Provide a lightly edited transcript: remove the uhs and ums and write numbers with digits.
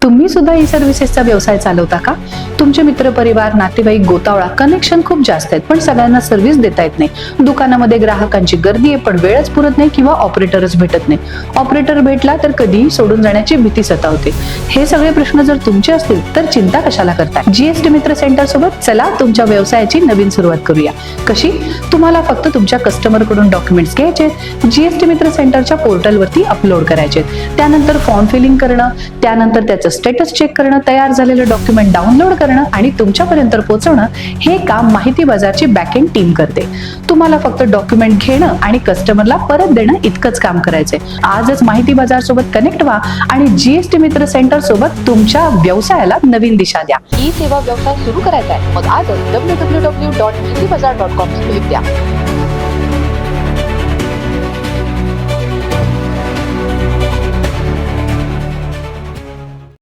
तुम्ही सुद्धा ई सर्व्हिसेसचा व्यवसाय चालवता का? तुमचे मित्र परिवार नातेवाईक गोतावळा कनेक्शन खूप जास्त आहेत, पण सगळ्यांना सर्व्हिस देता येत नाही. दुकानामध्ये ग्राहकांची गर्दी आहे, पण वेळच पुरत नाही किंवा ऑपरेटरच भेटत नाही. ऑपरेटर भेटला तर कधीही सोडून जाण्याची भीती सतावते. हे सगळे प्रश्न जर तुमचे असतील तर चिंता कशाला करताय? जीएसटी मित्र सेंटर सोबत चला तुमच्या व्यवसायाची नवीन सुरुवात करूया. कशी? तुम्हाला फक्त तुमच्या कस्टमर कडून डॉक्युमेंट्स घ्यायचे, जीएसटी मित्र सेंटरच्या पोर्टलवरती अपलोड करायचे, त्यानंतर फॉर्म फिलिंग करणं, त्यानंतर त्याचं स्टेटस चेक करणं, तयार झालेलं डॉक्युमेंट डाउनलोड करणं आणि तुमच्यापर्यंत पोहोचवणं, हे काम माहिती बाजारची बॅकएंड टीम करते. तुम्हाला फक्त डॉक्युमेंट घेणं आणि कस्टमरला परत देणं इतकंच काम करायचंय. आजच माहिती बाजार सोबत कनेक्ट व्हा आणि जीएसटी मित्र सेंटर सोबत तुमच्या व्यवसायाला नवीन दिशा द्या. ई सेवा व्यवसाय सुरू करायचा आहे, मग आजच www.mahitivazar.com भेट द्या.